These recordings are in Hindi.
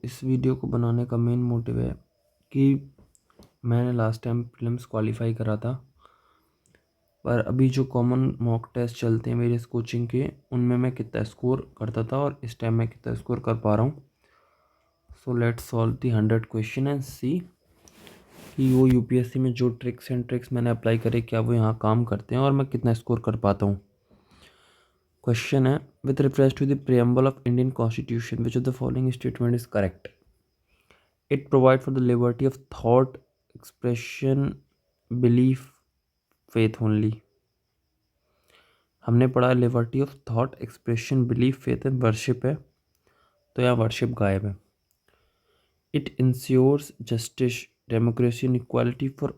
इस वीडियो को बनाने का मेन मोटिव है कि मैंने लास्ट टाइम प्रीलिम्स क्वालिफाई करा था, पर अभी जो कॉमन मॉक टेस्ट चलते हैं मेरे इस कोचिंग के, उनमें मैं कितना स्कोर करता था और इस टाइम मैं कितना स्कोर कर पा रहा हूँ। So let's solve the 100 question and see कि वो यूपीएससी में जो ट्रिक्स एंड ट्रिक्स मैंने अप्लाई करे क्या वो यहाँ काम करते हैं और मैं कितना स्कोर कर पाता हूँ। क्वेश्चन है, with reference to the preamble of Indian constitution which of the following statement is correct? It provides for the liberty of thought, expression, belief, faith only. हमने पढ़ा liberty of thought, expression, belief, faith and worship है, तो यहाँ वर्शिप गायब है. It ensures justice, democracy and equality for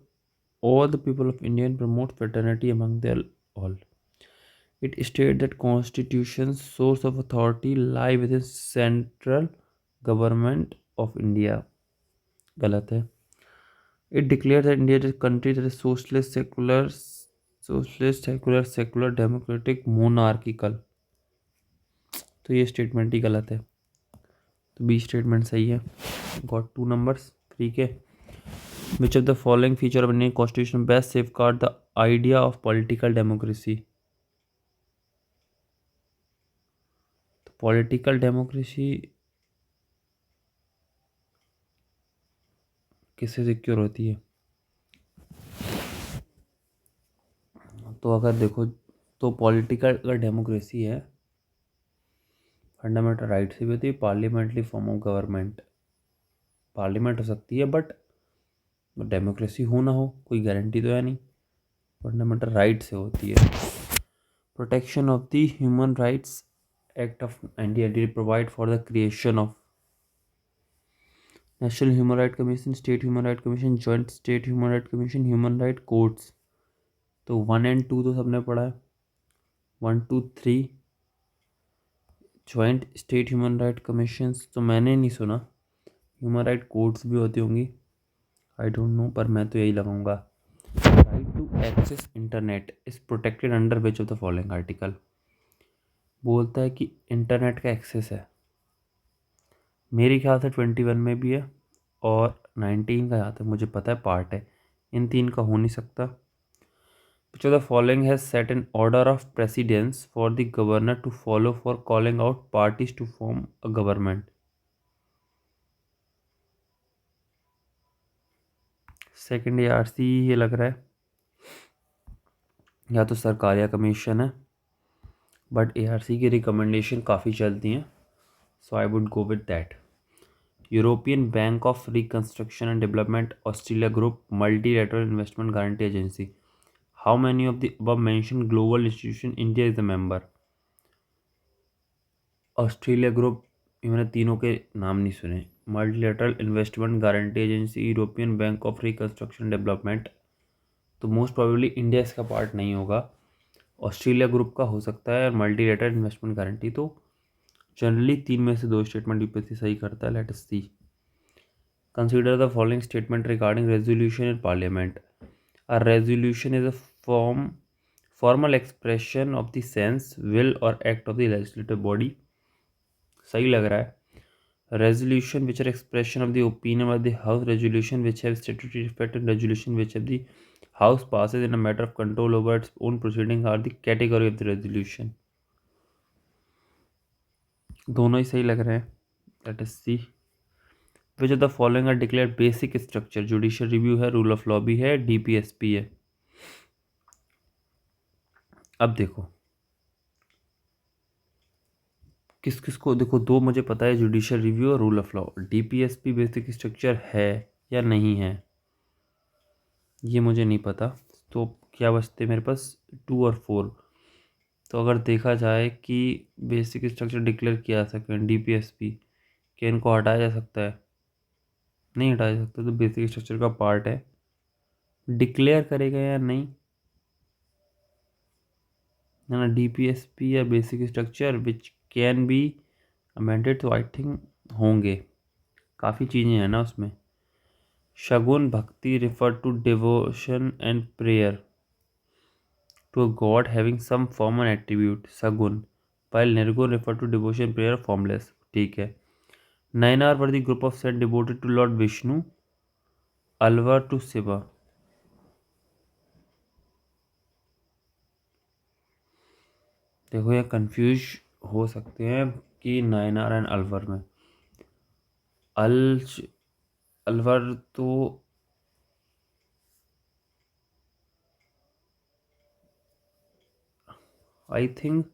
all the people of India and promote fraternity among them all. It states that Constitution's source of authority lie within central government of India. गलत है. It declares that India is a country that is socialist, secular, democratic, monarchical. तो ये स्टेटमेंट ही गलत है, तो बी स्टेटमेंट सही है. Got 2 numbers. ठीक है. Which of the following feature of Indian Constitution best safeguard the idea of political democracy? तो पॉलिटिकल डेमोक्रेसी किससे सिक्योर होती है? तो अगर देखो, तो पॉलिटिकल अगर डेमोक्रेसी है, फंडामेंटल राइट से भी होती है. Parliamentary form of government, parliament हो सकती है, बट डेमोक्रेसी हो ना हो कोई गारंटी तो है नहीं. फंडामेंटल राइट से होती है. Protection of the human rights act of 1980 provide for the creation of national human right commission, state human right commission, joint state human right commission, human right courts. तो 1 and 2 तो सबने पढ़ा है. 1, 2, 3 joint state human right commission तो मैंने नहीं सुना. ह्यूमन राइट कोर्ट्स भी होती होंगी, आई डोंट नो, पर मैं तो यही लगाऊंगा. Right to access internet is protected under which of the following article? बोलता है कि इंटरनेट का एक्सेस है, मेरे ख्याल से 21 में भी है और 19 का जहाँ तक मुझे पता है पार्ट है. इन 3 का हो नहीं सकता. Which of the following has set an order of precedence for the governor to follow for calling out parties to form a government? Second ARC ये लग रहा है, या तो सरकार या कमीशन है, बट ARC की रिकमेंडेशन काफ़ी चलती हैं, so I would go with that. European Bank of Reconstruction and Development, Australia Group, Multilateral Investment Guarantee Agency. How many of the above mentioned global institution India is a member? Australia Group, मैंने तीनों के नाम नहीं सुने. Multilateral Investment Guarantee Agency, European Bank of Reconstruction Development, तो मोस्ट प्रोबेबली इंडिया इसका पार्ट नहीं होगा. ऑस्ट्रेलिया ग्रुप का हो सकता है, और मल्टीलेटरल इन्वेस्टमेंट गारंटी. तो जनरली 3 में से 2 स्टेटमेंट यूपीएससी सही करता है. Let us see. Consider the following statement regarding resolution in parliament. A resolution is a formal expression of the sense, will or act of the legislative body. सही लग रहा है. Resolution which are expression of the opinion of the House, resolution which have statutory effect, and resolution which have the House passes in a matter of control over its own proceeding are the category of the resolution. दोनों ही सही लग रहे हैं. Let us see. Which of the following are declared basic structure? Judicial review है, rule of law भी है, DPSP है. अब देखो किस किस को, देखो 2 मुझे पता है, जुडिशियल रिव्यू और rule of law. DPSP basic structure है या नहीं है ये मुझे नहीं पता. तो क्या बचते मेरे पास? 2 और 4. तो अगर देखा जाए कि बेसिक स्ट्रक्चर डिक्लेयर किया जा सके DPSP, क्या इनको हटाया जा सकता है? नहीं हटाया जा सकता. तो बेसिक स्ट्रक्चर का पार्ट है. डिक्लेयर करेगा या नहीं है ना, DPSP या basic structure which can be amended, तो आई थिंक होंगे. काफ़ी चीज़ें हैं ना उसमें. शगुन भक्ति refer to devotion and prayer to a god having some form and attribute, सगुन. while निर्गुण refer to devotion, prayer, formless. ठीक है. Nainar were the group of saints devoted to Lord Vishnu. Alvar to Shiva. देखो ये कंफ्यूज हो सकते हैं कि नायनार एंड अलवर में। अलवर तो आई थिंक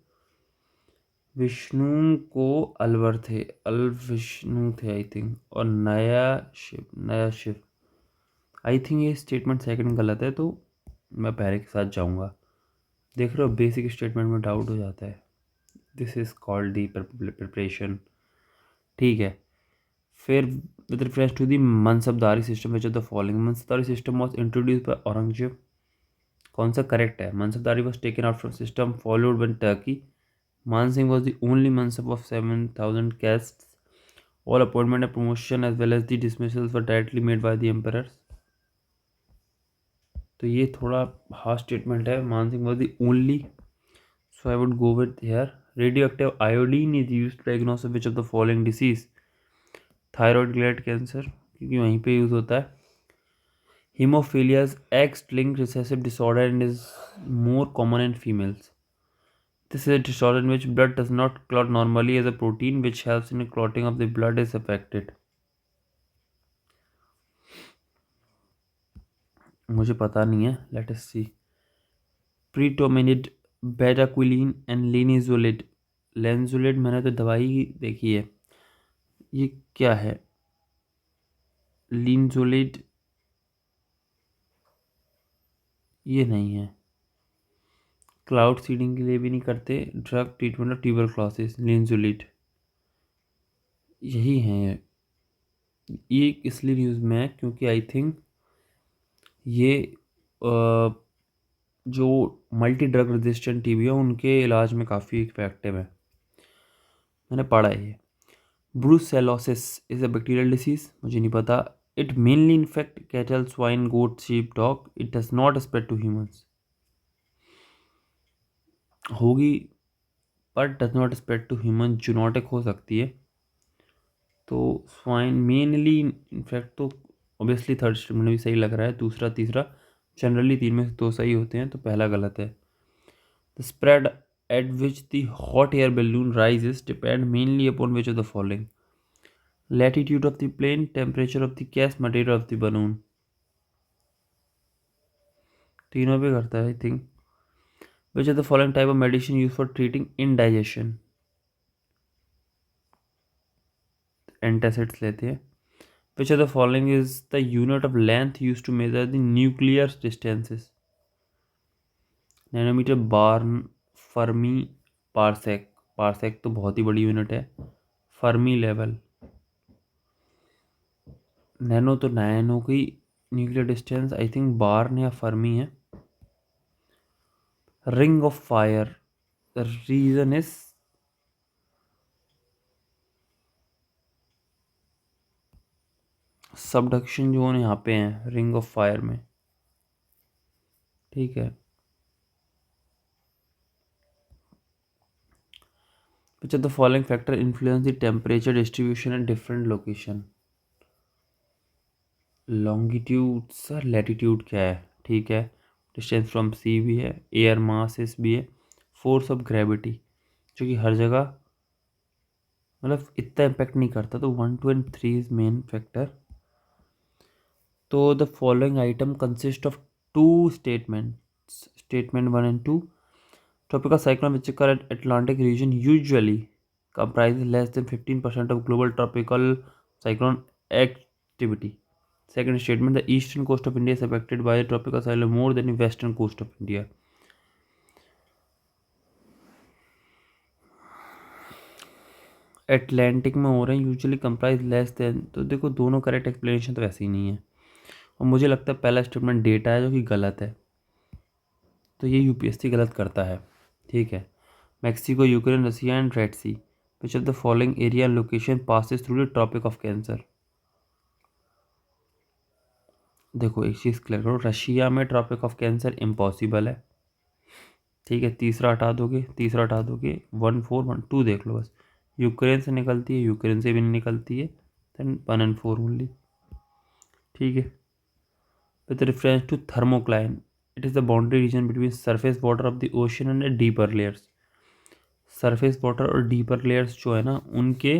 विष्णु को अलवर थे, अल विष्णु थे आई थिंक, और नया शिव। आई थिंक ये स्टेटमेंट सेकंड गलत है, तो मैं पहले के साथ जाऊंगा। देख रहे हो बेसिक स्टेटमेंट में डाउट हो जाता है। This is called the preparation. ठीक है, फिर with reference to the mansabdari system which of the following. Mansabdari system was introduce by Aurangzeb. कौन सा करेक्ट है? Mansabdari was taken out from system followed by Turkey. Man Singh was the only mansab of 7,000 castes. All appointment and promotion as well as the dismissals were directly made by the emperors. तो ये थोड़ा हार्श स्टेटमेंट है। Man Singh was the only, so I would go with here. Radioactive iodine is use to diagnose which of the following disease. Thyroid gland cancer, क्योंकि वहीं पे यूज होता है। Hemophilia is X-linked recessive disorder and is more common in females. This is a disorder in which blood does not clot normally as a protein which helps in the clotting of the blood is affected. मुझे पता नहीं है, let us see. Predominant bedaquiline and linezolid. Linezolid मैंने तो दवाई देखी है, ये क्या है? linezolid ये नहीं है। क्लाउड सीडिंग के लिए भी नहीं करते। Drug treatment of tuberculosis, linezolid यही है। ये इसलिए न्यूज़ में है क्योंकि आई थिंक ये जो मल्टी ड्रग रेजिस्टेंट टीबी है उनके इलाज में काफ़ी इफेक्टिव है, मैंने पढ़ा है ये। Brucellosis is a bacterial disease, मुझे नहीं पता। It mainly infect cattle, swine, goat, sheep, dog. It does not spread to humans. होगी but does not spread to human, zoonotic हो सकती है। तो स्वाइन मेनली इन्फेक्ट, तो ऑब्वियसली थर्ड स्टेटमेंट भी सही लग रहा है। दूसरा तीसरा जनरली तीन में से दो सही होते हैं, तो पहला गलत है। The spread at which the hot air balloon rises depend mainly upon which of the following. Latitude of the plane, temperature of the gas, material of the balloon. तीनों पे करता है I think. Which of the following type of medicine use for treating indigestion. Antacids लेते हैं। Which of the following is the unit of length used to measure the nuclear distances? Nanometre, barn, fermi, parsec. Parsec तो बहुत ही बड़ी यूनिट है। Fermi level. नैनो तो नैनो की nuclear distance I think barn या फर्मी है। Ring of fire, the region is subduction zone यहाँ पे है रिंग ऑफ फायर में। ठीक है। Which of the following factor influence the temperature distribution at different location? Longitude sir, latitude क्या है? ठीक है, डिस्टेंस फ्रॉम सी भी है, एयर मासेस भी है, फोर्स ऑफ ग्रेविटी जो कि हर जगह मतलब इतना इम्पेक्ट नहीं करता, तो 1, 2 and 3 इज मेन फैक्टर। तो the following item consist of two statements, statement 1 and 2। Tropical cyclone which occur at Atlantic region usually comprises less than 15% of global tropical cyclone activity. Second statement, the eastern coast of India is affected by the tropical cyclone more than the western coast of India. Atlantic में हो रहे हैं यूजुअली कंप्राइज लेस देन, तो देखो दोनों करेक्ट एक्सप्लेनेशन तो वैसे ही नहीं है, और मुझे लगता है पहला स्टेटमेंट डेटा है जो कि गलत है, तो ये यूपीएससी गलत करता है। ठीक है। Mexico, Ukraine, Russia and Red Sea. Which of the following area and location passes through the Tropic of Cancer. देखो एक चीज़ क्लियर करो, रशिया में ट्रॉपिक ऑफ कैंसर इम्पॉसिबल है। ठीक है, तीसरा हटा दोगे, 1, 4, 1, 2 देख लो बस। यूक्रेन से निकलती है, यूक्रेन से भी नहीं निकलती है, देन 1 and 4 ओनली। ठीक है। With reference to thermocline, it is the boundary region between surface water of the ocean and deeper layers. Surface water और डीपर लेयर्स जो है ना, उनके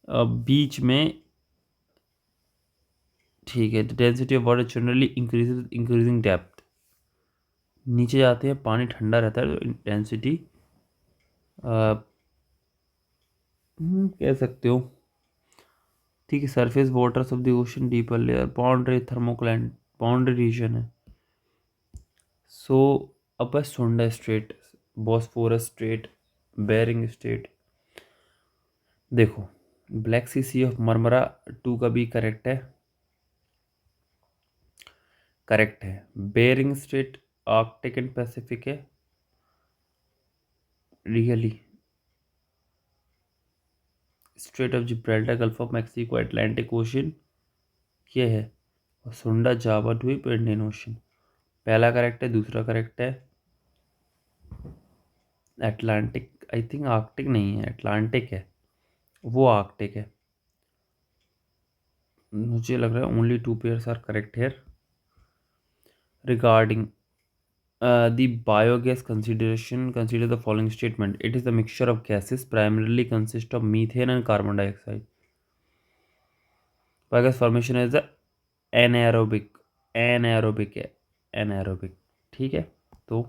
बीच में, ठीक है, the density of water generally increasing depth. नीचे जाते हैं पानी ठंडा रहता है तो डेंसिटी कह सकते हो। ठीक है, surface waters of the ocean, deeper layer, boundary thermocline, boundary region है। सो अब है Sunda Strait, Bosphorus Strait, Bering Strait. देखो, ब्लैक सी ऑफ मरमरा 2 का भी करेक्ट है, करेक्ट है। Bering Strait Arctic and Pacific है, really. Strait of Gibraltar, Gulf of Mexico, Atlantic Ocean, ये है। और सुंडा, जावा द्वीप, इंडियन ओशन। पहला करेक्ट है, दूसरा करेक्ट है अटलांटिक। आई थिंक आर्कटिक नहीं है, अटलांटिक है, वो आर्कटिक है। मुझे लग रहा है only 2 pairs are correct here. Regarding the biogas consideration, consider the following statement: it is the mixture of gases primarily consist of methane and carbon dioxide. Biogas formation is the anaerobic है, anaerobic। ठीक है। तो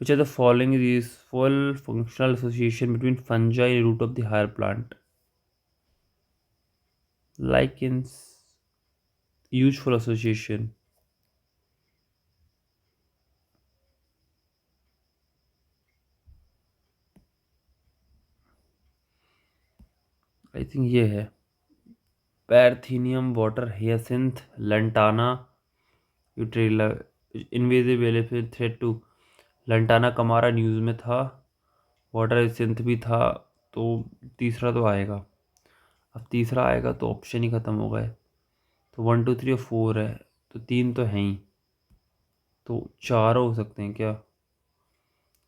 which are the following useful functional association between fungi and root of the higher plant? Like in useful association, I think ये है पैरथीनियम, वाटर हियासिंथ, लंटाना, यूट्रेला, invisible threat too. Lantana camara news में था, वाटर सिंथ भी था, तो तीसरा तो आएगा। अब तीसरा आएगा तो ऑप्शन ही ख़त्म हो गए। तो 1 2 3 और 4 है, तो 3 तो हैं ही, तो 4 हो सकते हैं क्या?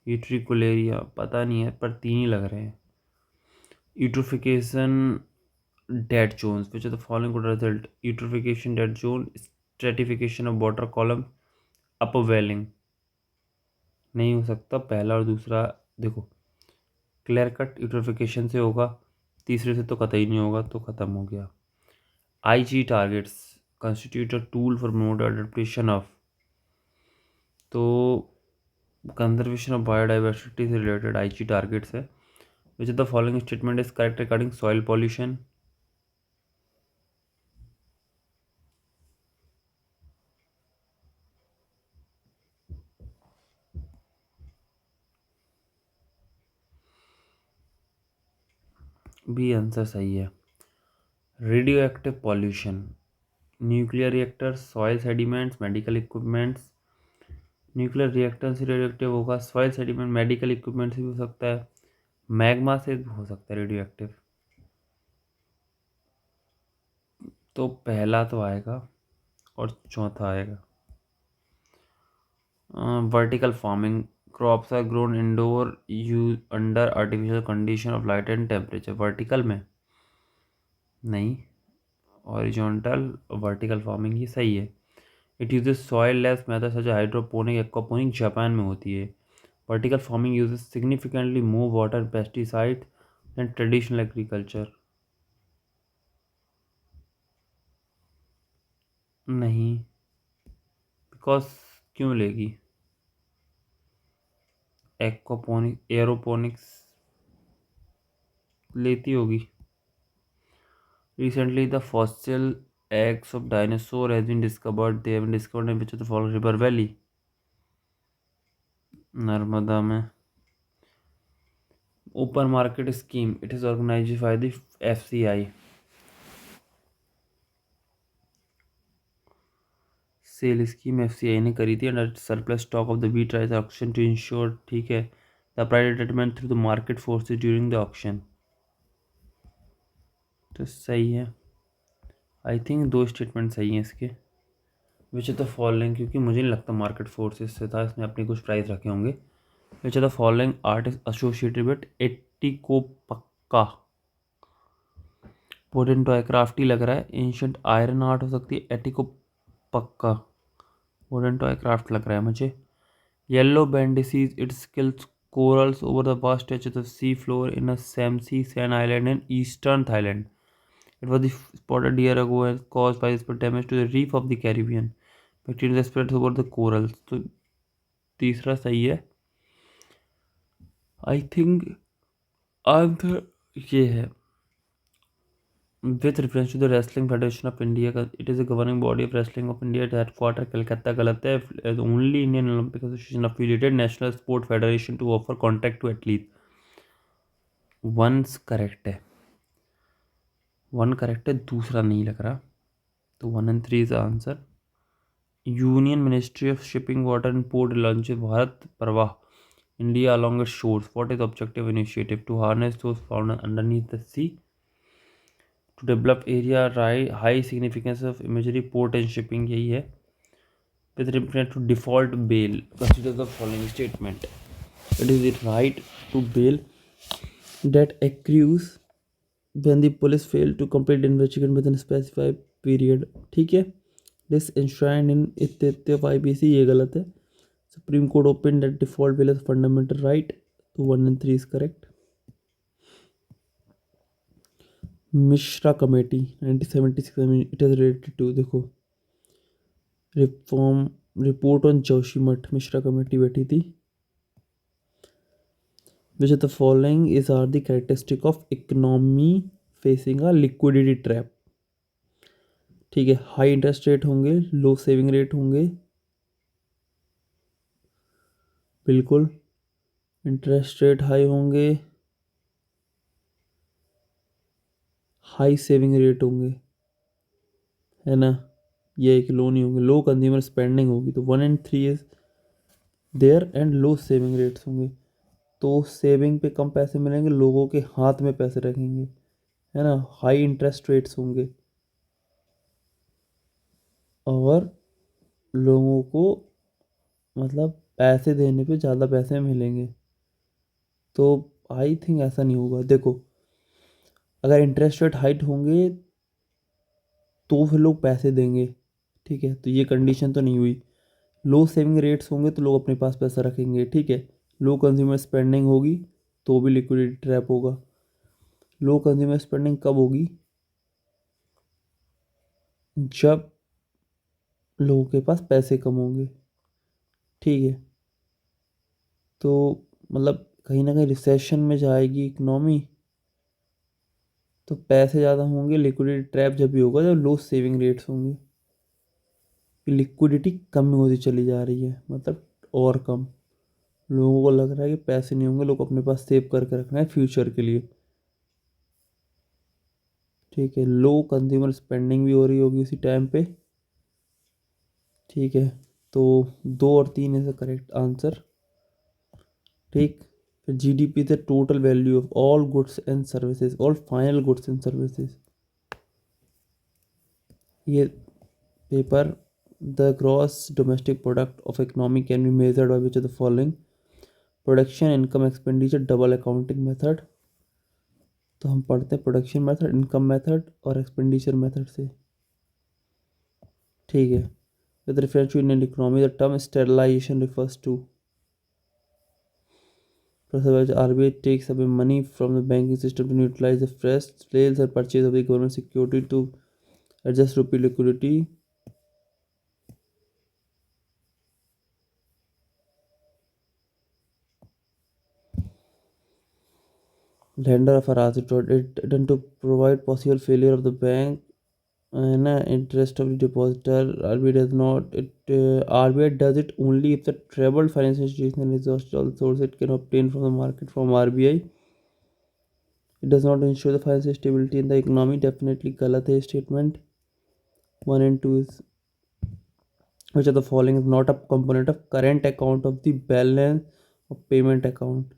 यूट्रिकुलेरिया पता नहीं है, पर 3 ही लग रहे हैं। Eutrophication dead zones, which are the following good result? Eutrophication dead zone, stratification of water column, upwelling. नहीं हो सकता पहला और दूसरा। देखो, क्लियर कट यूट्रोफिकेशन से होगा, तीसरे से तो कतई नहीं होगा, तो ख़त्म हो गया। IG targets constitute a tool for promote adaptation of, तो कंजर्वेशन ऑफ बायोडाइवर्सिटी से रिलेटेड IG टारगेट्स है। विच of the following statement is correct regarding soil pollution? भी आंसर सही है। Radio active pollution, nuclear reactor, soil sediments, medical equipments. Nuclear reactor से रेडियो एक्टिव होगा, सॉइल सेडिमेंट मेडिकल इक्विपमेंट से भी हो सकता है, मैग्मा से भी हो सकता है रेडियो एक्टिव। तो पहला तो आएगा और चौथा आएगा। Vertical farming, crops are grown indoor you under artificial condition of light and temperature. Vertical में नहीं, हॉरिजॉन्टल वर्टिकल फार्मिंग ये सही है। It uses soil less method such hydroponic, aquaponic Japan में होती है। Vertical farming uses significantly more water pesticide than traditional agriculture. नहीं, बिकॉज क्यों लेगी? एक्वापोनिक, एरोपोनिक्स लेती होगी। Recently, the fossil eggs of dinosaur has been discovered. They have been discovered in which of the following river valley? Narmada में। Open market scheme, it is organised by the FCI। Sale scheme FCI ने करी थी under surplus stock of the wheat rice auction to ensure, ठीक है, the price determined through the market forces during the auction. तो सही है। आई थिंक 2 स्टेटमेंट सही हैं इसके। विच ऑफ द फॉलोइंग, क्योंकि मुझे नहीं लगता मार्केट फोर्सेस से था, इसने अपने कुछ प्राइस रखे होंगे, which are the following artist associated with Etikoppaka? Wooden toy craft ही लग रहा है, एंशियंट आयरन आर्ट हो सकती है, एटिकोपक्का वुडन टॉय क्राफ्ट लग रहा है मुझे। Yellow band disease it's kills corals over the vast stretches of sea floor in a Samsi Sand island in eastern Thailand. It was the spotted year ago and caused by this damage to the reef of the Caribbean. Bacteria spreads over the corals. तो तीसरा सही है। आई थिंक आंसर ये है। With reference to the wrestling federation of India का, it is the governing body of wrestling of India, headquarter Calcutta, गलत है। Only Indian Olympic Association affiliated national sport federation to offer contact to athlete. Once correct है, वन करेक्ट है, दूसरा नहीं लग रहा। तो 1 and 3 is answer. Union Ministry of Shipping water and port launch Bharat Pravah India along its shores. What is the objective initiative? To harness those found underneath the sea, to develop area high significance of imagery, port and shipping, यही है। With reference to default bail, consider the following statement. It is the right to bail that accrues when the police fail to complete investigation within a specified period। ठीक है। This enshrined in इत्तेत्तेफ IPC, ये गलत है। Supreme Court opened that default bail as a fundamental right। तो 1 and 3 is correct। Mishra committee 1976 में इट इज रिलेटेड टू, देखो, reform report on Joshimath, Mishra committee बैठी थी। Which of the following is are the characteristic of economy facing a liquidity trap? ठीक है, हाई इंटरेस्ट रेट होंगे, लो सेविंग रेट होंगे, बिल्कुल इंटरेस्ट रेट हाई होंगे, हाई सेविंग रेट होंगे, है ना। ये एक लो नहीं होंगे, लो कंज्यूमर स्पेंडिंग होगी। तो 1 and 3 is there and low saving rates होंगे। तो सेविंग पे कम पैसे मिलेंगे, लोगों के हाथ में पैसे रखेंगे, है ना। हाई इंटरेस्ट रेट्स होंगे और लोगों को मतलब पैसे देने पे ज़्यादा पैसे मिलेंगे। तो आई थिंक ऐसा नहीं होगा। देखो, अगर इंटरेस्ट रेट हाइट होंगे तो फिर लोग पैसे देंगे, ठीक है, तो ये कंडीशन तो नहीं हुई। लो सेविंग रेट्स होंगे तो लोग अपने पास पैसा रखेंगे, ठीक है। लो कंज्यूमर स्पेंडिंग होगी तो भी लिक्विडिटी ट्रैप होगा। लो कंज्यूमर स्पेंडिंग कब होगी? जब लोगों के पास पैसे कम होंगे, ठीक है। तो मतलब कहीं ना कहीं रिसेशन में जाएगी इकनॉमी, तो पैसे ज़्यादा होंगे, लिक्विडिटी ट्रैप जब भी होगा जब लो सेविंग रेट्स होंगे। लिक्विडिटी कम होती चली जा रही है, मतलब और कम। लोगों को लग रहा है कि पैसे नहीं होंगे, लोग अपने पास सेव करके रखना है फ्यूचर के लिए, ठीक है। लो कंज्यूमर स्पेंडिंग भी हो रही होगी उसी टाइम पे, ठीक है। तो 2 और 3 इज द करेक्ट आंसर, ठीक। फिर GDP the total value of all goods and services, all final goods and services. ये paper, the gross domestic product of economy can be measured by which of the following? Production, income, expenditure, double accounting method. तो हम पढ़ते हैं प्रोडक्शन मेथड, इनकम मेथड और एक्सपेंडिचर मेथड से, ठीक है। With reference to Indian economy the term sterilisation refers to? RBI takes away money from the banking system to utilize the fresh sales and purchase of the government security to adjust rupee liquidity. Lender of a it done to provide possible failure of the bank and interest of the depositor. RBI does not. RBI does it only if the troubled financial institution exhausts all the sources it can obtain from the market from RBI. It does not ensure the financial stability in the economy. Definitely galat hai statement. 1 and 2 is, which of the following is not a component of current account of the balance of payment account?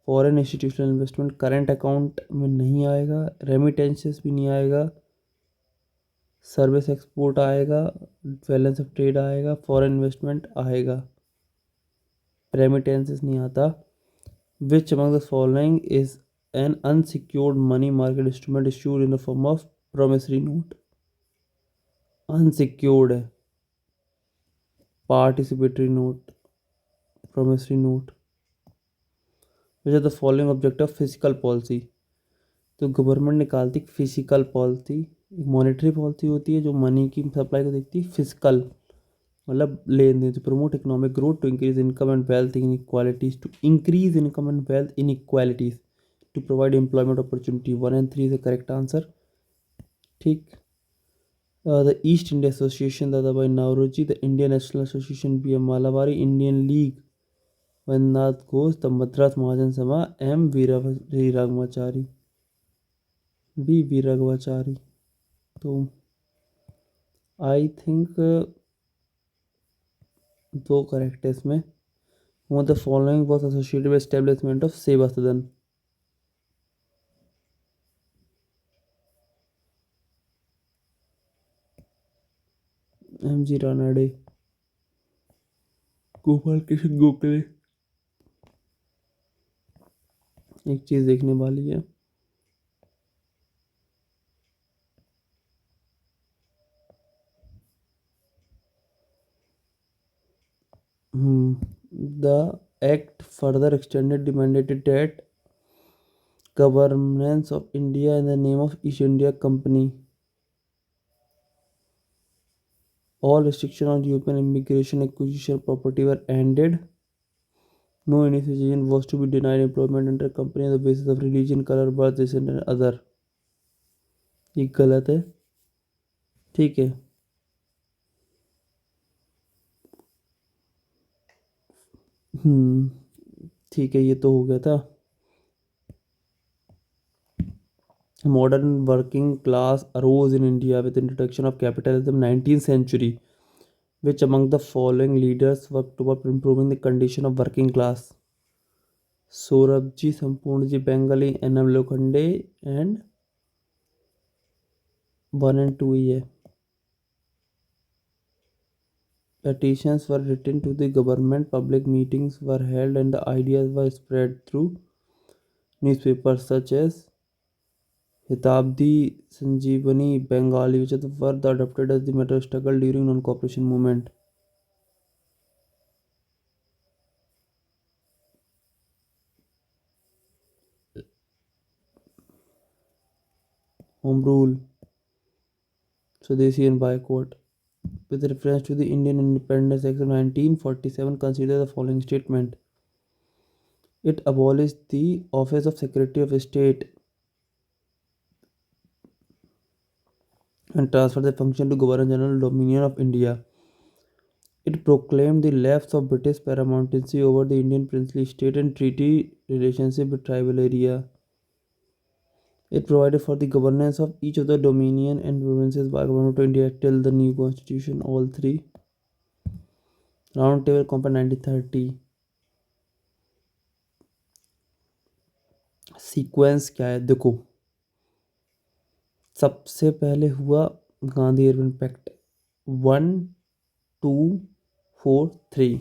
Foreign institutional investment current account में नहीं आएगा, रेमिटेंसेस भी नहीं आएगा, सर्विस एक्सपोर्ट आएगा, बैलेंस ऑफ ट्रेड आएगा, फॉरेन इन्वेस्टमेंट आएगा। रेमिटेंसेस नहीं आता। Which among the following is an unsecured money market instrument issued in the form of promissory note. Unsecured है, participatory note, promissory note. Which are the following object of fiscal policy. तो गवर्नमेंट निकालती फिजिकल पॉलिसी, एक मॉनेटरी पॉलिसी होती है जो मनी की सप्लाई को देखती है, फिजिकल मतलब लेन देन, to promote economic growth, to increase income and wealth inequalities, to increase income and wealth inequalities, to provide employment opportunity. 1 and 3 is the correct answer. ठीक। The East India Association Dadabhai Naoroji, the Indian National Association B M Malabari, Indian League वननाथ Ghosh, the Madras Mahajan Sabha M वीरागमाचारी, B वीरागमाचारी। तो आई थिंक दो करेक्ट है इसमें। Who the following was associated with establishment of सेवा सदन। M. G. रानाडे, गोपाल कृष्ण गोखले। एक चीज देखने वाली है, the act further extended the mandated that governance of India in the name of East India Company. All restriction on European immigration, acquisition of property were ended. No Indian citizen was to be denied employment under company on the basis of religion, color, birth, descent and other। ये गलत है। ठीक है। ठीक है, ये तो हो गया था। Modern working class arose in India with the introduction of capitalism 19th century. Which among the following leaders worked toward improving the condition of working class? Sorabji, Sampurnji Bengali, N.M. Lokhande and 1 and 2 ये। Petitions were written to the government, public meetings were held and the ideas were spread through newspapers such as Hitabdi, Sanjeevani, Bengali, which were adopted as the matter of struggle during non-cooperation movement। Home rule, Swadeshi and boycott. With reference to the Indian Independence Act of 1947, consider the following statement. It abolished the office of Secretary of State and transferred the function to Governor-General Dominion of India. It proclaimed the lapse of British paramountcy over the Indian princely state and treaty relationship with tribal area. It provided for the governance of each of the dominion and provinces by Government of India till the new constitution. All three. Round Table Conference 1930। Sequence क्या है देखो, सबसे पहले हुआ गांधी अर्बन पैक्ट 1, 2, 4, 3।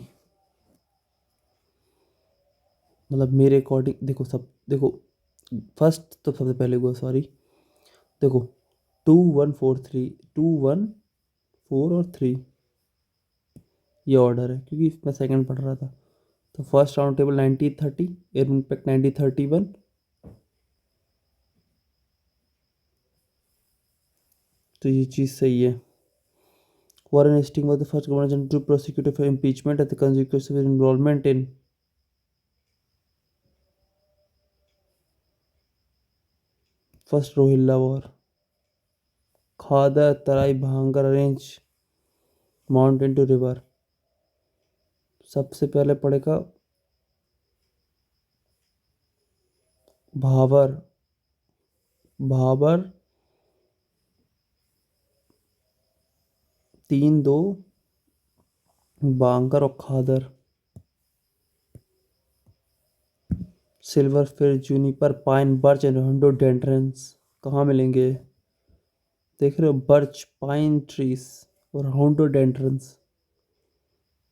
मतलब मेरे अकॉर्डिंग देखो, सब देखो, फर्स्ट तो सबसे पहले हुआ, सॉरी देखो 2, 1, 4, 3, 2, 1, 4 और 3 ये ऑर्डर है क्योंकि मैं सेकंड पढ़ रहा था। तो first round table 1930, Irwin pact 1931। तो ये चीज़ सही है। Warren Hastings was the first governor general to prosecute for impeachment and the consequences of his involvement in First Rohilla War, Khadar Tarai Bhangar Range, Mountain to River। सबसे पहले पड़ेगा भाबर, भाबर 3, 2 बांकर और खादर। सिल्वर फिर, जूनिपर, पाइन, बर्च एंड रोडोडेंड्रन्स कहाँ मिलेंगे? देख रहे हो, बर्च, पाइन ट्रीज और रोडोडेंड्रन्स।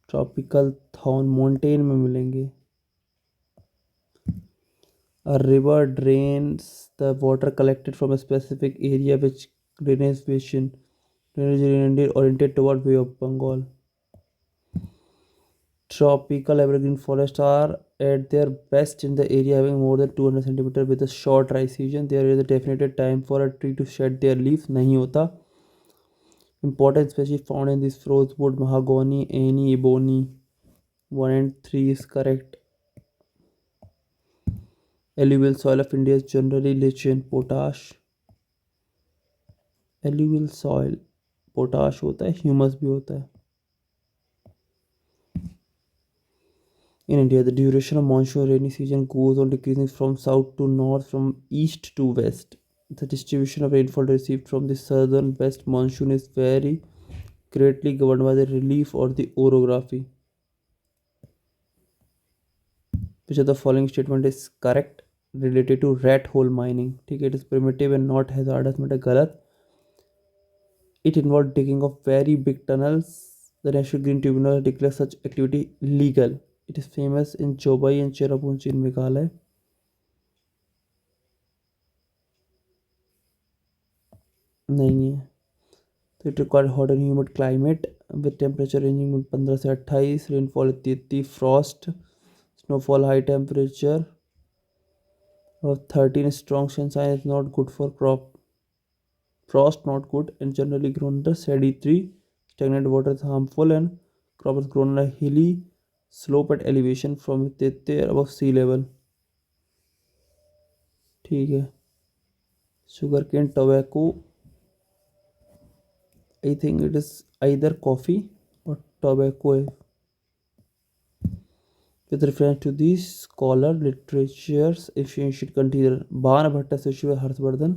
ट्रॉपिकल थॉर्न मोंटेन में मिलेंगे। A river drains the water collected from a specific area which drainage oriented toward Bay of Bengal. Tropical evergreen forests are at their best in the area having more than 200 centimeter with a short dry season. There is a definite time for a tree to shed their leaves. नहीं होता. Important species found in this forest wood mahogany, any, ebony. 1 and 3 is correct. Alluvial soil of India is generally rich in potash. Alluvial soil potash होता है, ह्यूमस भी होता है। In India the duration of monsoon rainy season goes on decreasing from south to north from east to west. The distribution of rainfall received from the southern west monsoon is very greatly governed by the relief or the orography. Which of the following statement is correct related to rat hole mining? ठीक है, it is primitive and not hazardous मतलब गलत। It involved digging of very big tunnels. The National Green Tribunal declared such activity legal. It is famous in Chobai and Cherrapunchi in Meghalaya. नहीं है। तो it required hot and humid climate with temperature ranging from 15 से 28, rainfall 30, frost, snowfall high temperature of 13, strong sunshine is not good for crop. Frost not good and generally grown under shady tree. Stagnant water is harmful and crop is grown on a hilly slope at elevation from 30 above sea level. ठीक है। Sugarcane tobacco I think it is either coffee or tobacco. With reference to these scholar literatures, if you should consider बाण भट्ट से हर्षवर्धन,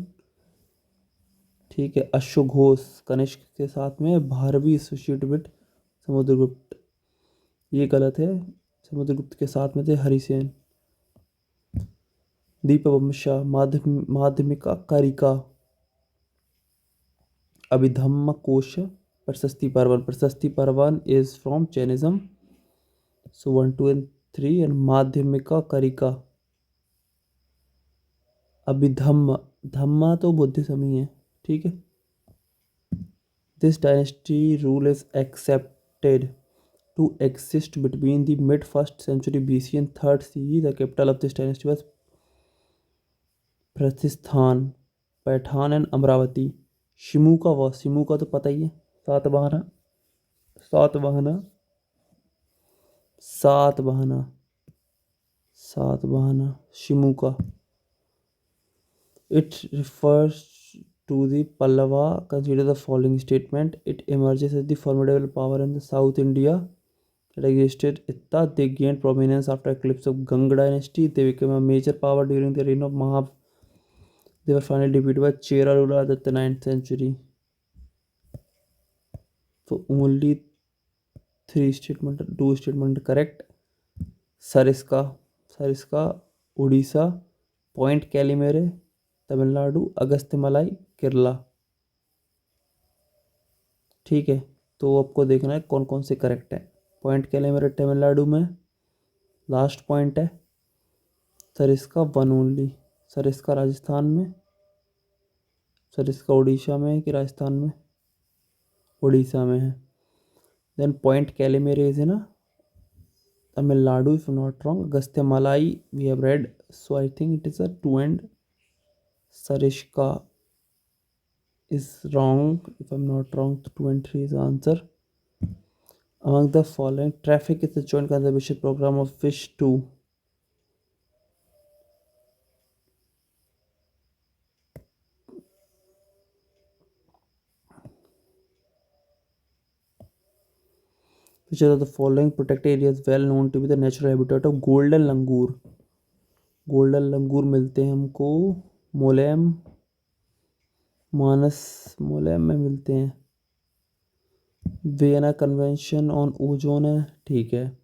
ठीक है। अश्वघोष कनिष्क के साथ में भारवी एसोसिएट विद समुद्रगुप्त, ये गलत है। समुद्रगुप्त के साथ में थे हरिसेन। दीपवंशा माध्यमिका कारिका अभिधम्म कोश प्रशस्ति Parvan is from Jainism. So 1, 2 and 3 and Madhyamika कारिका अभिधम्म धम्मा तो बुद्धिज्म ही है, ठीक है। This dynasty rule is accepted to exist between the mid 1st century BC and 3rd CE. The capital of this dynasty was Pratishthan, Paithan and Amravati. शिमू का तो पता ही है, सातवाहना शिमू का। It refers to the Pallava. Consider the following statement. It emerges as the formidable power in the South India that existed. They gained prominence after eclipse of Ganga dynasty. They became a major power during the reign of Mahav. They were finally defeated by Chera ruler at the 9th century. So only 2 statement correct. Sariska Odisha, point Calimere Tamil Nadu, Agasthyamalai Kerala. ठीक है, तो आपको देखना है कौन कौन से करेक्ट है। पॉइंट कैलिमेरे तमिलनाडु में लास्ट पॉइंट है। सरिस्का वन ओनली, सरिस्का राजस्थान में, सरिस्का उड़ीसा में कि राजस्थान में, उड़ीसा में है। देन पॉइंट कैलिमेरे इज ना Tamil Nadu, if I'm not wrong. Agastya Malai, we have read, so I think it is a 2 and Sarishka is wrong. If I'm not wrong, 2 and 3 is the answer. Among the following, traffic is the joint conservation program of Fish 2. Which are the following protected areas well known to be the natural habitat of golden langur? Golden langur मिलते हैं हमको मोलैम में मिलते हैं। वियना कन्वेंशन ऑन ओजोन है, ठीक है।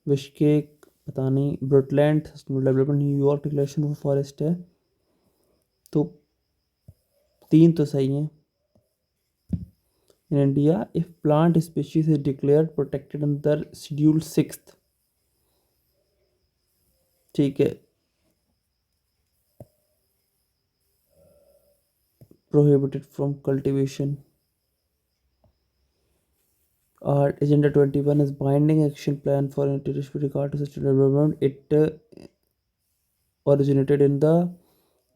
विश्व के पता नहीं, Brundtland development New York declaration of forest है। तो 3 तो सही है। In India, if plant species is declared protected under Schedule 6th, ठीक है, prohibited from cultivation. Our Agenda 21 is binding action plan for international with regard to sustainable development. It originated in the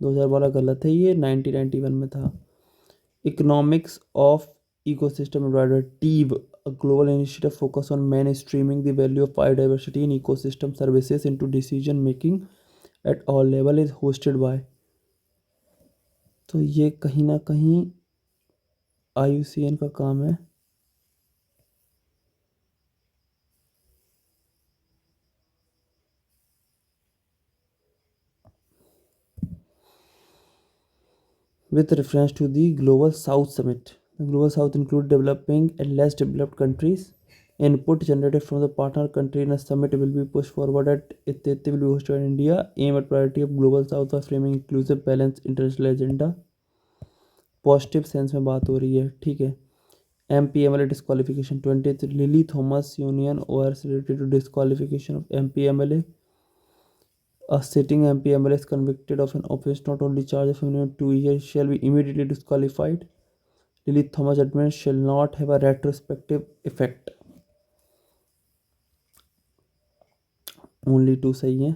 2012 गलत है ये 1991 में था. Economics of Ecosystem Advisor TEEB, a global initiative focused on mainstreaming the value of biodiversity in ecosystem services into decision making at all level is hosted by. तो ये कहीं ना कहीं IUCN का काम है. With reference to the Global South Summit. The Global South includes developing and less developed countries. Input generated from the partner country in a summit will be pushed forward at it will be hosted in India. Aim at priority of Global South by framing inclusive, balanced international agenda. Positive sense में बात हो रही है, ठीक है. MPMLA disqualification 20th lily Thomas union ORS related to disqualification of MPMLA. A sitting MPMLA is convicted of an offence not only charged of minimum 2 years shall be immediately disqualified. Lily Thomas judgment shall not have a retrospective effect. Only two सही हैं.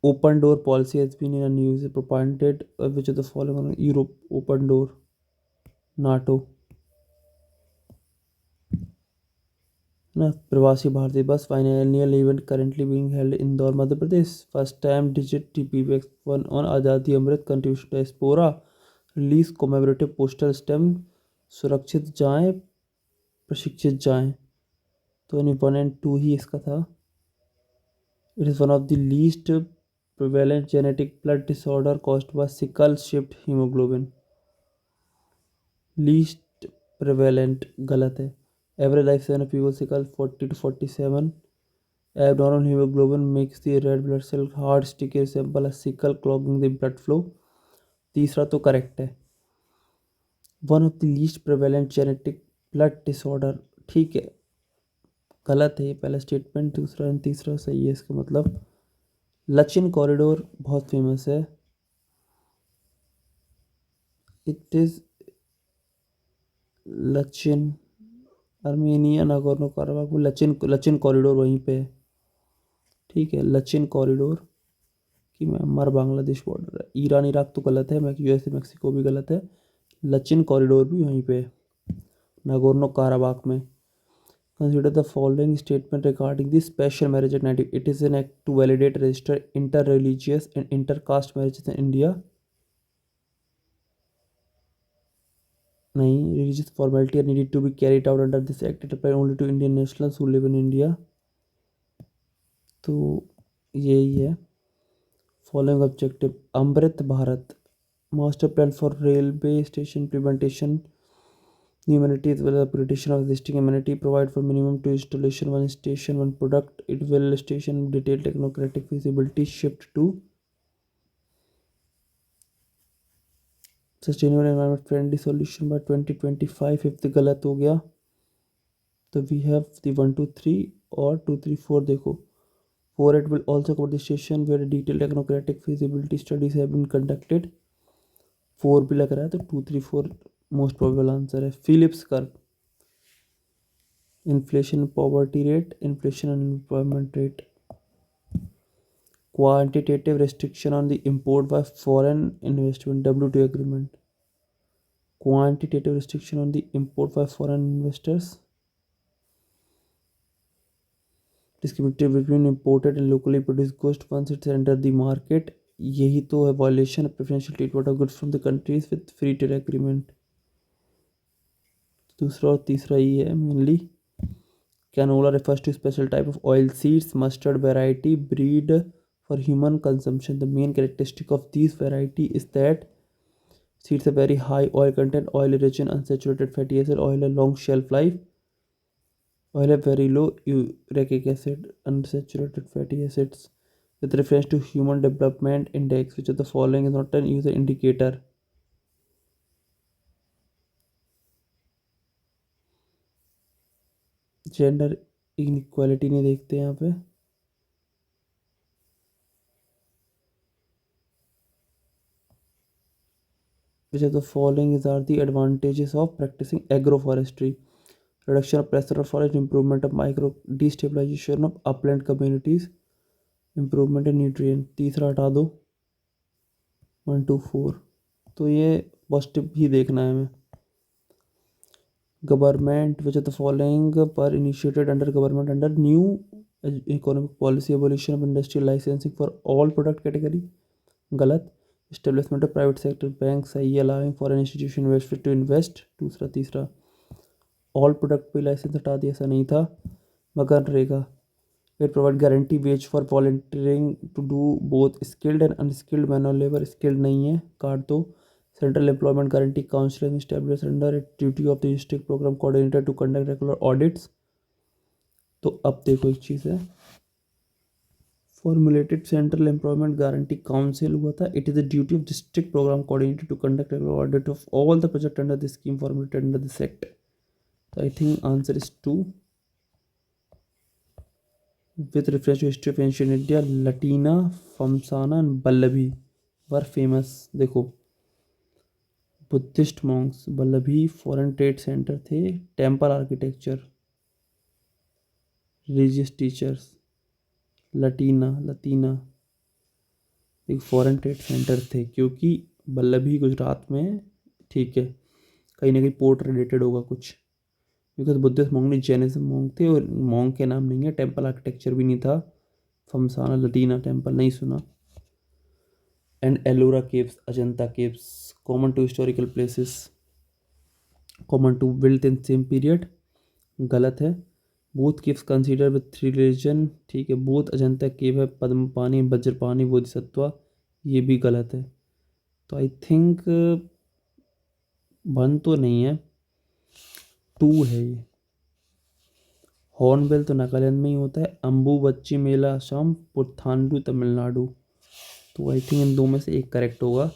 Open door policy has been in a news propagated which of the following: Europe open door, NATO. ना प्रवासी भारतीय बस final event currently being held Indore Madhya Pradesh. First time digit TP one on Azadi Amrit contribution diaspora release commemorative postal stamp. सुरक्षित जाएं, प्रशिक्षित जाएं. तो यानी 1 and 2 ही इसका था. It is one of the least prevalent genetic blood disorder caused by sickle shift haemoglobin. Least prevalent गलत है. Average life span of people sickle 40 to 47. Abnormal hemoglobin makes the red blood cell hard sticky resemble a sickle clogging the blood flow. तीसरा तो करेक्ट है. One of the least prevalent genetic blood disorder, ठीक है, गलत है ये पहला स्टेटमेंट. दूसरा एंड तीसरा सही है. इसका मतलब लचिन कॉरिडोर बहुत फेमस है. It is Lachin Armenia Nagorno Karabakh में लचिन कॉरिडोर वहीं पे है, ठीक है. लचिन कॉरिडोर कि म्यांमार बांग्लादेश बॉर्डर है. ईरान इराक तो गलत है. USA मेक्सिको भी गलत है. लचिन कॉरिडोर भी वहीं पे है, नागोर्नो काराबाख में. Consider the following statement regarding the special marriage at 90. It is an act to validate, register inter-religious and inter-caste marriages in India. नहीं, religious formality are needed to be carried out under this act. It applies only to Indian nationals who live in India. तो यही है. Following objective: Amrit Bharat, master plan for railway station implementation. New amenities will upgradation of existing amenity, provide for minimum two installation, one station, one product. It will station detailed technocratic feasibility shift to sustainable environment friendly solution by 2025. If the गलत हो गया तो we have the 1 2 3 और 2 3 4. देखो 4 it will also cover the station where detailed technocratic feasibility studies have been conducted. 4 भी लग रहा है तो 2 3 4 मोस्ट प्रोबेबल आंसर है. Phillips curve, inflation poverty rate, inflation unemployment rate. Quantitative restriction on the import by foreign investment, WTO agreement. Quantitative restriction on the import by foreign investors. Discriminative between imported and locally produced goods once it's enter the market. यही तो है violation of preferential treatment of goods from the countries with free trade agreement. दूसरा और तीसरा ही है mainly. Canola refers to special type of oil seeds, mustard variety, breed for human consumption. The main characteristic of these variety is that seeds have very high oil content, oil rich in unsaturated fatty acid, oil have long shelf life, oil have very low uric acid, unsaturated fatty acids. With reference to human development index, which of the following is not an user indicator? Gender inequality नहीं देखते यहाँ पे। Which of the following is are the advantages of practicing agroforestry? Reduction of pressure of forest, improvement of micro destabilization of upland communities, improvement in nutrient। तीसरा हटा दो, 1 2 4। तो ये पॉजिटिव ही देखना है हमें। Government which of the following पर initiated under government under new economic policy abolition of industrial licensing for all product category. गलत। Establishment of private sector bank सही है, allowing foreign institution investor to invest. दूसरा तीसरा ऑल प्रोडक्ट पे लाइसेंस हटा दिया, ऐसा नहीं था। MNREGA it provide guarantee wage for volunteering to do both skilled and unskilled manual labour. Skilled नहीं है, काट दो। Central employment guarantee council establish under duty of the district programme coordinator to conduct regular audits. तो अब देखो एक चीज़ है, formulated central employment guarantee council हुआ था। It is the duty of district programme coordinator to conduct regular audit of all the project under the scheme formulated under the sect. तो I think answer is 2। With reference to history of ancient India, Latina, Famsana and Vallabhi were famous। देखो Buddhist Monks, Vallabhi foreign trade centre थे, टेम्पल आर्किटेक्चर, रिलीजियस टीचर्स। लतीना एक फॉरेन ट्रेड सेंटर थे, क्योंकि वल्लभी गुजरात में, ठीक है, कहीं ना कहीं पोर्ट रिलेटेड होगा कुछ, बिकॉज बुद्धिस्ट मॉन्ग नहीं, जैनिज्म मॉन्ग थे, और मॉन्ग के नाम नहीं है, टेम्पल आर्किटेक्चर भी नहीं था। फमसाना लटीना टेम्पल नहीं सुना। And Ellora caves, Ajanta caves, common to historical places, common to built in same period. गलत है। Both caves consider with 3 religion, ठीक है, बोथ अजंता केव है, पद्मपानी वज्रपानी बोधिसत्वा, ये भी गलत है। तो आई थिंक 1 तो नहीं है, 2 है ये। हॉर्नबिल तो नागालैंड में ही होता है, अम्बुबच्ची मेला असम, पुथांडु तमिलनाडु। तो आई थिंक इन 2 में से एक करेक्ट होगा,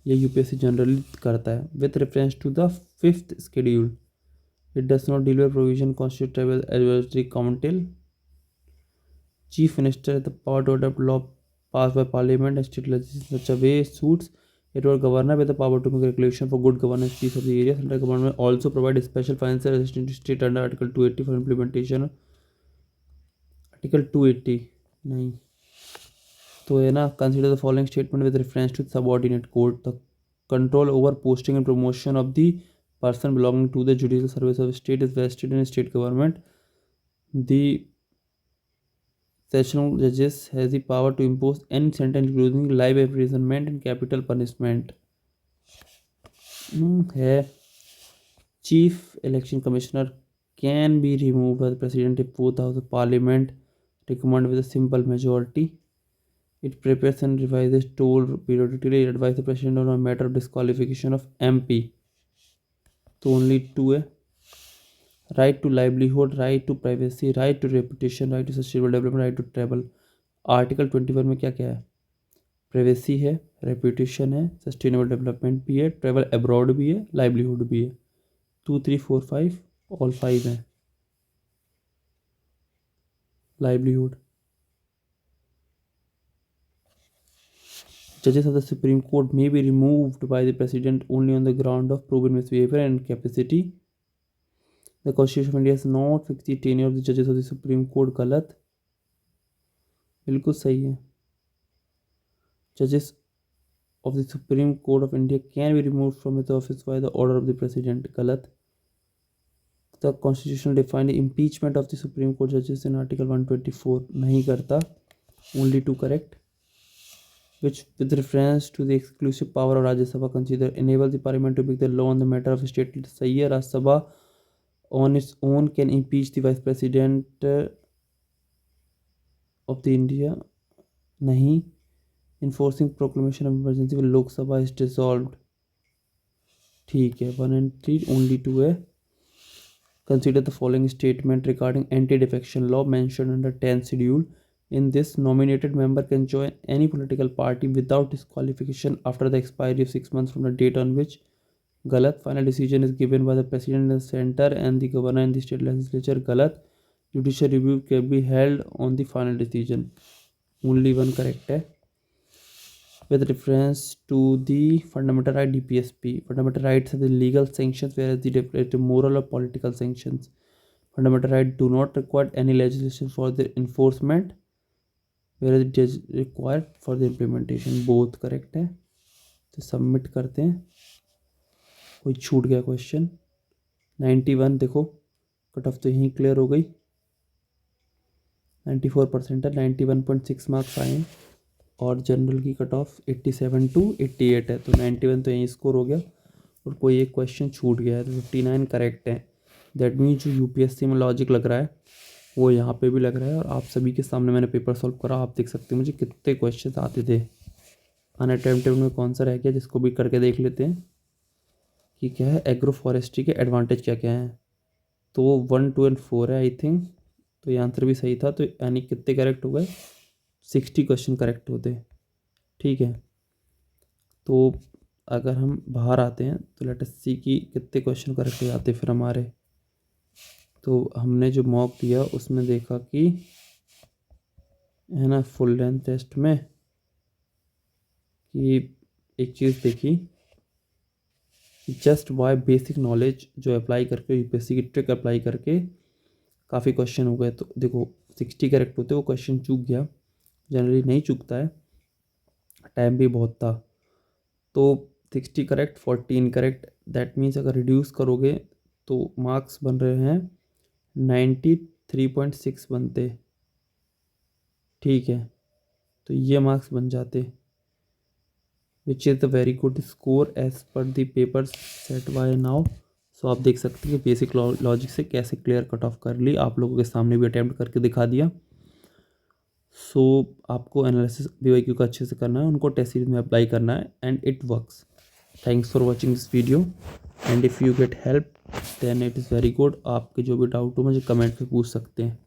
ये यूपीएससी जनरली करता है। With reference to the 5th schedule, it does not deliver provision constitute tribal advisory council. Chief minister the power to adopt law pass by parliament and state legislature such a way suits it और governor with the power to make regulation for good governance chief of the area. Central government also provide special financial assistance to state under article 280 for implementation. Article 280 नहीं, तो है ना, consider the following statement with reference to subordinate court. The control over posting and promotion of the person belonging to the judicial service of state is vested in state government. The sessional judges has the power to impose any sentence including life imprisonment and capital punishment। है। chief election commissioner can be removed by the president if both house of parliament recommend with a simple majority। It prepares and revises toll periodically। It advises the president on a matter of disqualification of MP। तो ओनली 2 है। Right to livelihood, right to privacy, right to reputation, right to sustainable development, right to travel. Article 21 में क्या क्या है? प्राइवेसी है, रेपुटेशन है, सस्टेनेबल डेवलपमेंट भी है, ट्रैवल अब्रॉड भी है, लाइवलीहुड भी है। 2 3 4 5 ऑल 5 हैं। Livelihood. Judges of the Supreme Court may be removed by the President only on the ground of proven misbehavior and incapacity। The Constitution of India has not fixed the tenure of the judges of the Supreme Court। गलत। बिल्कुल सही है। Judges of the Supreme Court of India can be removed from his office by the order of the President। गलत। The Constitution defines the impeachment of the Supreme Court judges in Article 124। नहीं करता। Only 2 correct। Which with reference to the exclusive power of Rajya Sabha consider enable the parliament to make the law on the matter of state। सही है। Rajya Sabha on its own can impeach the vice president of the India। नहीं। Enforcing proclamation of emergency when Lok Sabha is dissolved। ठीक है। 1 and 3 only 2 है। Consider the following statement regarding anti-defection law mentioned under 10th schedule। In this, nominated member can join any political party without disqualification after the expiry of 6 months from the date on which गलत. Final decision is given by the president in the centre and the governor in the state legislature. गलत. Judicial review can be held on the final decision. Only one correct है. With reference to the fundamental right DPSP, fundamental rights are the legal sanctions whereas the moral or political sanctions. Fundamental rights do not require any legislation for their enforcement whereas it is required for the implementation. Both correct है. तो सबमिट करते हैं. कोई छूट गया क्वेश्चन. 91 देखो कट ऑफ तो यहीं क्लियर हो गई. 94% है. 91.6 मार्क्स आए हैं और जनरल की कट ऑफ 87 to 88 है. तो 91 तो यहीं स्कोर हो गया और कोई एक क्वेश्चन छूट गया है. तो 59 करेक्ट है. दैट मीन्स जो यूपीएससी में लॉजिक लग रहा है वो यहाँ पे भी लग रहा है. और आप सभी के सामने मैंने पेपर सॉल्व करा. आप देख सकते हैं मुझे कितने क्वेश्चन आते थे. अनअटेम्प्टेड में कौन सा रह गया जिसको भी करके देख लेते हैं कि क्या है. एग्रो फॉरेस्ट्री के एडवांटेज क्या क्या हैं. तो 1, 2 और 4 है आई थिंक. तो ये आंसर भी सही था. तो यानी कितने करेक्ट हो गए. 60 क्वेश्चन करेक्ट होते. ठीक है. तो अगर हम बाहर आते हैं तो लेट अस सी कि कितने क्वेश्चन करेक्ट हो जाते फिर हमारे. तो हमने जो मॉक दिया उसमें देखा कि है ना फुल लेंथ टेस्ट में कि एक चीज़ देखी जस्ट बाय बेसिक नॉलेज जो अप्लाई करके यूपीएससी की ट्रिक अप्लाई करके काफ़ी क्वेश्चन हो गए. तो देखो 60 करेक्ट होते वो क्वेश्चन चूक गया. जनरली नहीं चूकता है. टाइम भी बहुत था. तो 60 करेक्ट 14 करेक्ट. दैट मीन्स अगर रिड्यूस करोगे तो मार्क्स बन रहे हैं 93.6 बनते. ठीक है. तो ये मार्क्स बन जाते which is the very good score as per the paper set by now. So आप देख सकते हैं कि बेसिक लॉजिक से कैसे क्लियर कट ऑफ कर ली. आप लोगों के सामने भी अटैम्प्ट करके दिखा दिया. सो आपको एनालिसिस BYQ का अच्छे से करना है. उनको टेस्ट सीरीज में अप्लाई करना है and it works. Thanks for watching this video and if you get help then it is very good. आपके जो भी डाउट हो मुझे कमेंट पे पूछ सकते हैं.